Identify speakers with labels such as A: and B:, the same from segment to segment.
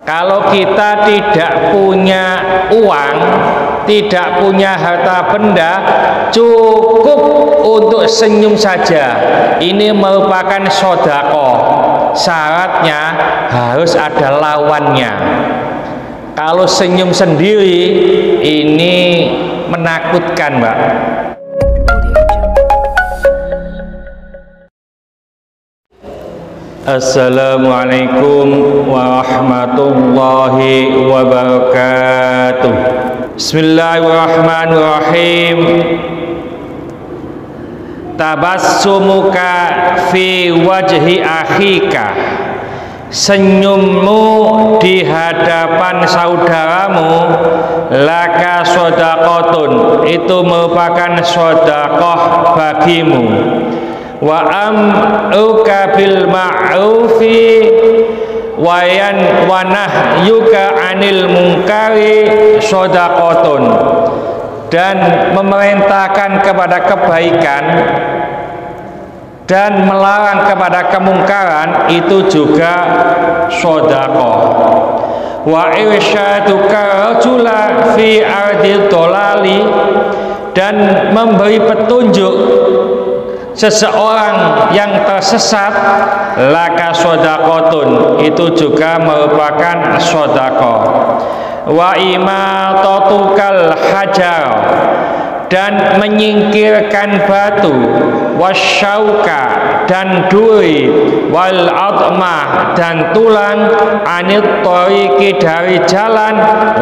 A: Kalau kita tidak punya uang, tidak punya harta benda, cukup untuk senyum saja. Ini merupakan sedekah. Syaratnya harus ada lawannya. Kalau senyum sendiri ini menakutkan, Mbak. Assalamualaikum warahmatullahi wabarakatuh. Bismillahirrahmanirrahim. Tabassumuka fi wajhi akhika. Senyummu di hadapan saudaramu laka shadaqatun, itu merupakan sedekah bagimu. Wa amruka bil ma'rufi wa nahyuka 'anil munkari shadaqatun, dan memerintahkan kepada kebaikan dan melarang kepada kemungkaran itu juga sedekah. Wa irsyaduka rajula fi ardil dolali, dan memberi petunjuk seseorang yang tersesat laka shadaqatun, itu juga merupakan sedekah. Wa imatatukal hajar, dan menyingkirkan batu, wasyauka, dan duri, wal admah, dan tulang, anit tariqi, dari jalan,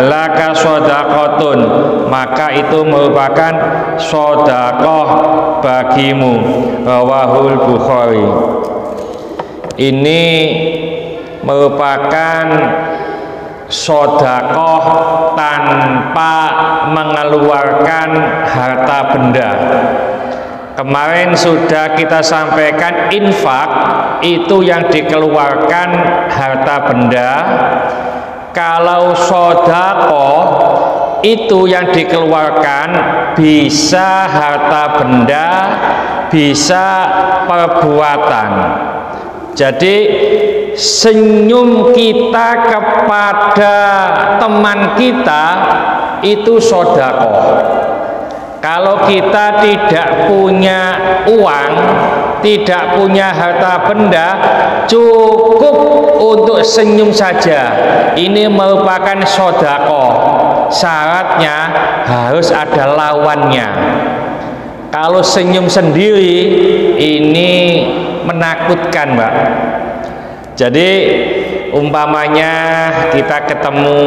A: laka shadaqatun, maka itu merupakan sedekah bagimu. Rawahul Bukhari. Ini merupakan sedekah tanpa mengeluarkan harta benda. Kemarin sudah kita sampaikan infak itu yang dikeluarkan harta benda. Kalau sedekah itu yang dikeluarkan bisa harta benda, bisa perbuatan. Jadi senyum kita kepada teman kita itu sedekah. Kalau kita tidak punya uang, tidak punya harta benda, cukup untuk senyum saja. Ini merupakan sedekah. Syaratnya harus ada lawannya. Kalau senyum sendiri ini menakutkan, Mbak. Jadi umpamanya kita ketemu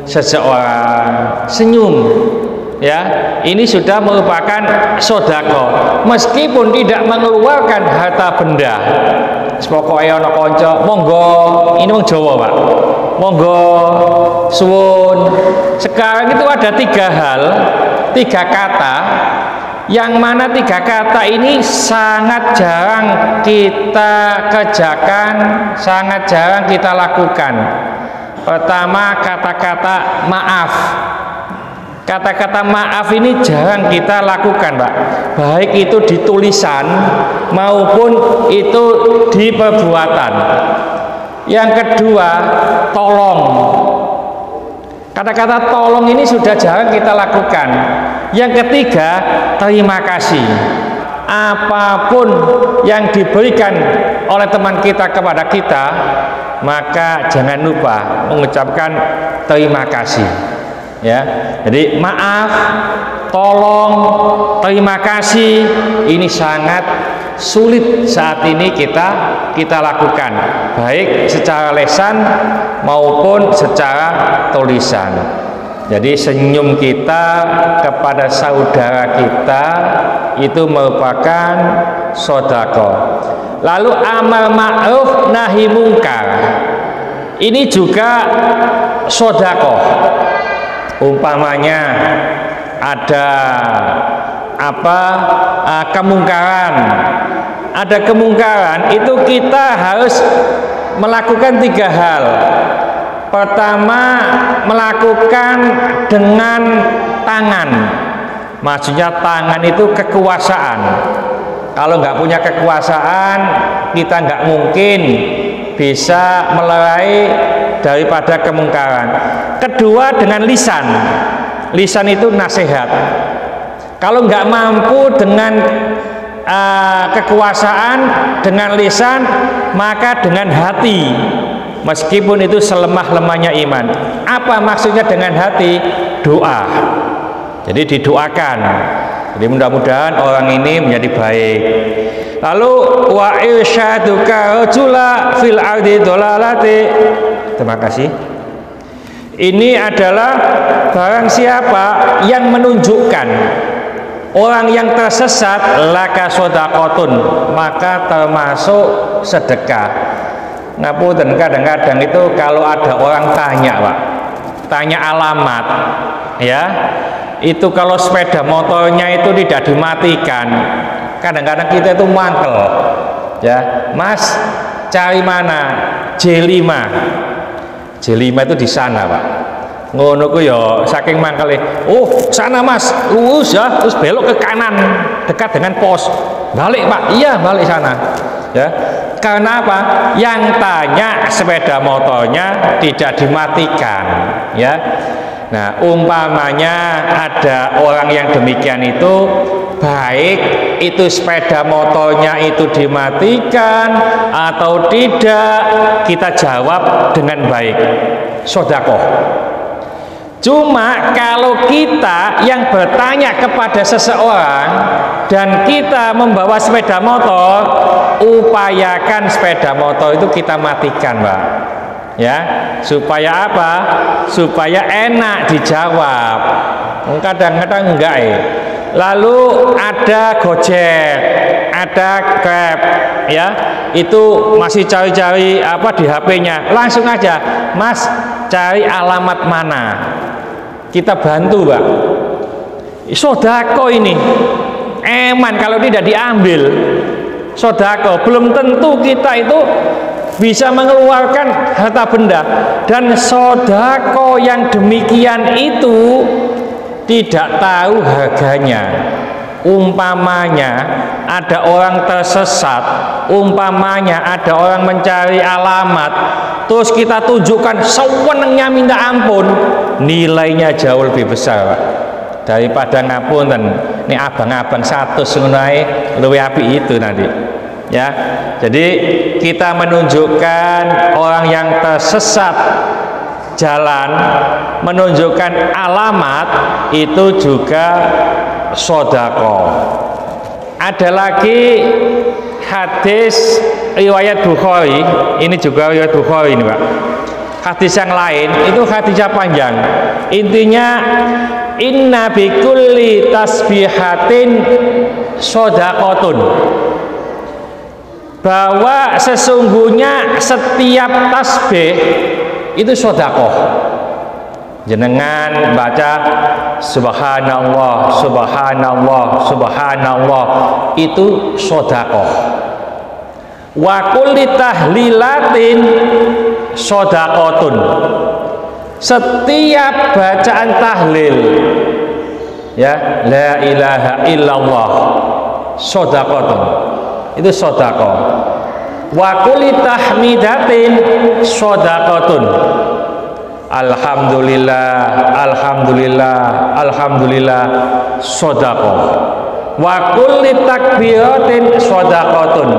A: seseorang, senyum, ya, ini sudah merupakan sedekah meskipun tidak mengeluarkan harta benda. Pokoknya ana kanca, monggo, ini wong Jawa, Pak. Monggo, suwun. Sekarang itu ada 3 hal, 3 kata, yang mana 3 kata ini sangat jarang kita kerjakan, sangat jarang kita lakukan. Pertama, kata-kata maaf. Kata-kata maaf ini jarang kita lakukan, Pak. Baik itu di tulisan maupun itu di perbuatan. Yang kedua, tolong. Kata-kata tolong ini sudah jarang kita lakukan. Yang ketiga, terima kasih. Apapun yang diberikan oleh teman kita kepada kita, maka jangan lupa mengucapkan terima kasih. Ya, jadi maaf, tolong, terima kasih ini sangat sulit saat ini kita lakukan, baik secara lisan maupun secara tulisan. Jadi senyum kita kepada saudara kita itu merupakan sedekah. Lalu amar ma'ruf nahi mungkar, ini juga sedekah. Umpamanya ada kemungkaran, ada kemungkaran, itu kita harus melakukan 3 hal. Pertama, melakukan dengan tangan. Maksudnya tangan itu kekuasaan. Kalau nggak punya kekuasaan, kita nggak mungkin bisa melerai daripada kemungkaran. Kedua dengan lisan. Lisan itu nasihat. Kalau nggak mampu dengan kekuasaan, dengan lisan, maka dengan hati. Meskipun itu selemah-lemahnya iman. Apa maksudnya dengan hati? Doa. Jadi didoakan. Jadi mudah-mudahan orang ini menjadi baik. Lalu wa irsyaduka rajula fil ardi dhalalati. Terima kasih. Ini adalah barang siapa yang menunjukkan orang yang tersesat, laka sodakotun, maka termasuk sedekah. Ngapunten, kadang-kadang itu kalau ada orang tanya, Pak, tanya alamat, ya, itu kalau sepeda motornya itu tidak dimatikan, kadang-kadang kita itu mangkel, ya, Mas, cari mana? J5 itu di sana, Pak. Ngono ku ya saking mangkele. Oh, sana Mas, lurus ya, terus belok ke kanan dekat dengan pos. Balik, Pak. Iya, balik sana. Ya. Karena apa? Yang tanya sepeda motornya tidak dimatikan, ya. Nah, umpamanya ada orang yang demikian itu, baik itu sepeda motornya itu dimatikan atau tidak, kita jawab dengan baik, sedekah. Cuma kalau kita yang bertanya kepada seseorang dan kita membawa sepeda motor, upayakan sepeda motor itu kita matikan, Pak. Ya, supaya apa? Supaya enak dijawab. Kadang-kadang enggak ya. Lalu ada Gojek, ada Grab, ya, itu masih cari-cari apa di HP-nya. Langsung aja, Mas, cari alamat mana? Kita bantu, Pak. Sodako ini, eman kalau tidak diambil. Sodako, belum tentu kita itu bisa mengeluarkan harta benda, dan sodako yang demikian itu tidak tahu harganya. Umpamanya ada orang tersesat, umpamanya ada orang mencari alamat, terus kita tunjukkan sewenengnya minta ampun, nilainya jauh lebih besar, Pak, daripada ngapunten ini abang-abang satu sungai luwih apik itu nanti, ya. Jadi kita menunjukkan orang yang tersesat jalan, menunjukkan alamat, itu juga sodako. Ada lagi hadis riwayat Bukhari, ini juga riwayat Bukhari ini, Pak. Hadis yang lain itu hadisnya panjang. Intinya inna bikulli tasbihatin sodakotun, bahwa sesungguhnya setiap tasbih itu sodakoh. Jenengan baca subhanallah, subhanallah, subhanallah, itu sodakoh. Wa kulli tahlilatin sodakotun, setiap bacaan tahlil, ya, la ilaha illallah, sodakotun, itu sodakoh. Wa kulli tahmidatin sodakotun, alhamdulillah, alhamdulillah, alhamdulillah, sodakoh. Wa kulli takbiratin sodakotun,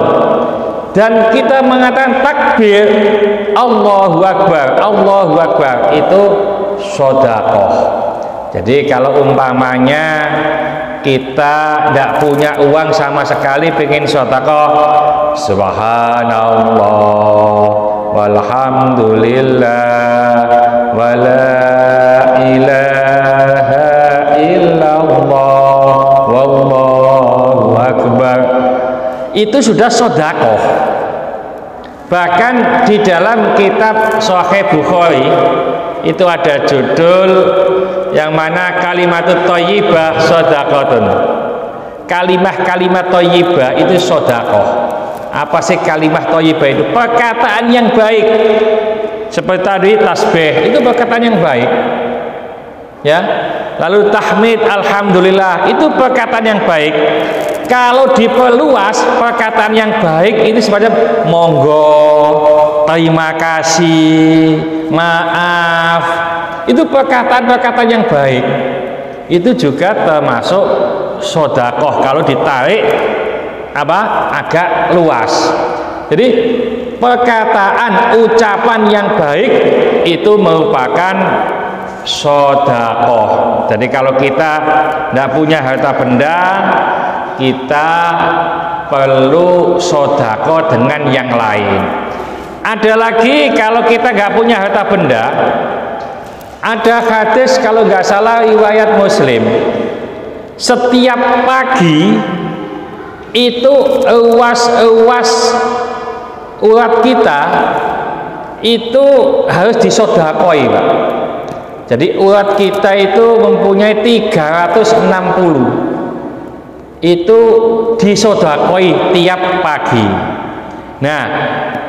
A: dan kita mengatakan takbir Allahu Akbar, Allahu Akbar, itu sodakoh. Jadi kalau umpamanya kita tidak punya uang sama sekali, pengen sodakoh, subhanallah walhamdulillah wala ilaha illallah wallahu akbar, itu sudah sodakoh. Bahkan di dalam kitab Sahih Bukhari itu ada judul yang mana kalimatut thayyibah sodakotun. Kalimat thayyibah itu sodakoh. Apa sih kalimat thayyibah itu? Perkataan yang baik. Seperti tadi tasbih, itu perkataan yang baik, ya. Lalu tahmid alhamdulillah, itu perkataan yang baik. Kalau diperluas, perkataan yang baik itu sebenarnya monggo, terima kasih, maaf, itu perkataan-perkataan yang baik. Itu juga termasuk sodakoh kalau ditarik agak luas. Jadi perkataan, ucapan yang baik itu merupakan sodakoh. Jadi kalau kita tidak punya harta benda, kita perlu sodakoh dengan yang lain. Ada lagi kalau kita nggak punya harta benda, ada hadis kalau nggak salah riwayat Muslim, setiap pagi itu uas urat kita itu harus disodakoi, Pak. Jadi urat kita itu mempunyai 360, itu disodakoi tiap pagi. Nah,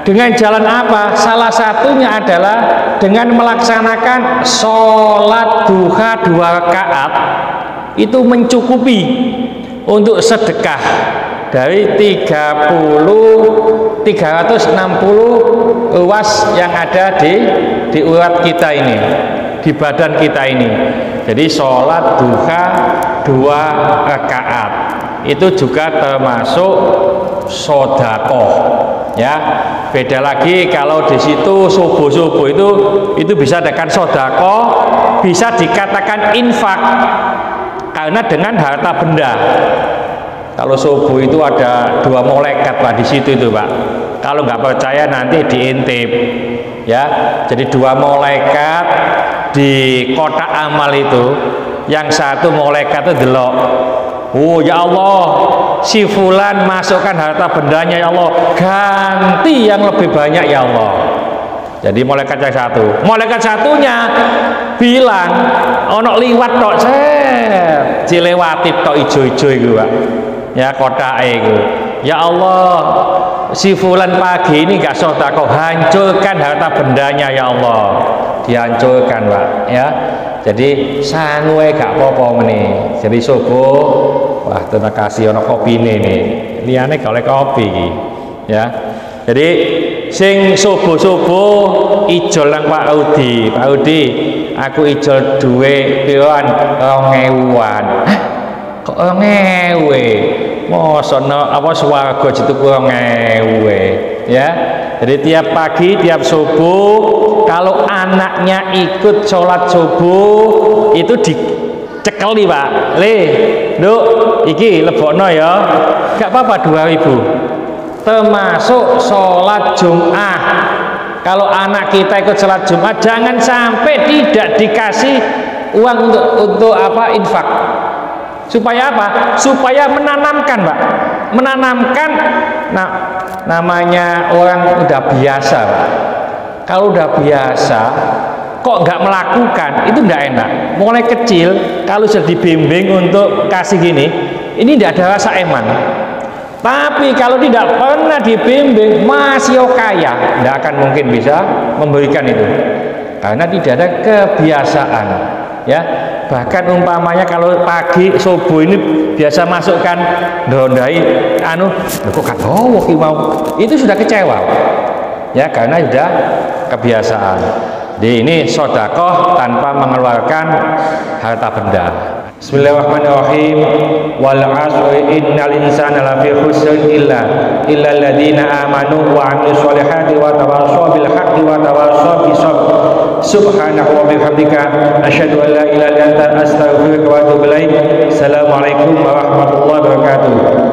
A: dengan jalan apa? Salah satunya adalah dengan melaksanakan sholat duha 2 rakaat, itu mencukupi untuk sedekah dari 360 ruas yang ada di urat kita ini, di badan kita ini. Jadi sholat duha 2 rakaat itu juga termasuk sodakoh, ya. Beda lagi kalau di situ subuh itu bisa dengan sodakoh, bisa dikatakan infak karena dengan harta benda. Kalau subuh itu ada 2 malaikat, Pak, di situ itu, Pak. Kalau nggak percaya nanti diintip, ya. Jadi 2 malaikat di kotak amal itu, yang satu malaikat itu delok, oh ya Allah, si fulan masukkan harta bendanya ya Allah, ganti yang lebih banyak ya Allah. Jadi malaikat yang satu, malaikat satunya bilang ono liwat tok, dilewati tok ijo-ijo itu, Pak. Ya kotak itu, ya Allah, si fulan pagi ini gak sedekah, hancurkan harta bendanya ya Allah. Dihancurkan, Pak, ya. Jadi sangue gak apa-apa meneh. Jadi subuh, wah terima kasih ono kopi nih. Liane kalau kopi, ya. Jadi sing subuh ijol nang Pak Audi. Pak Audi, aku ijol duwe piran 2000-an. Hah? Kok 2000? Mosono apa swarga dituku 2000, ya. Jadi tiap pagi, tiap subuh, kalau anaknya ikut sholat subuh itu dicekeli, Pak. Nduk, iki lebokno ya. Gak apa-apa 2000. Termasuk sholat Jumat. Kalau anak kita ikut sholat Jumat, jangan sampai tidak dikasih uang untuk apa, infak. Supaya apa? Supaya menanamkan, Pak. Menanamkan, nah, namanya orang udah biasa, Pak. Kalau udah biasa, kok nggak melakukan, itu nggak enak. Mulai kecil, kalau sudah dibimbing untuk kasih gini, ini tidak ada rasa eman. Tapi kalau tidak pernah dibimbing, masih kaya, tidak akan mungkin bisa memberikan itu. Karena tidak ada kebiasaan, ya. Bahkan umpamanya kalau pagi subuh ini biasa masukkan ndondai kok gak bawa ki mau, itu sudah kecewa, ya, karena sudah kebiasaan. Jadi ini sodakoh tanpa mengeluarkan harta benda. Bismillahirrahmanirrahim. Wal 'asri innal insana lafi khusr illa alladziina aamanu wa 'amilus sholihati wa tawassaw bil haqqi wa tawassaw bis sabr. Subhanahu wa bihamdika asyhadu an la ilaha illa anta astaghfiruka wa atubu ilaik. Assalamualaikum warahmatullahi wabarakatuh.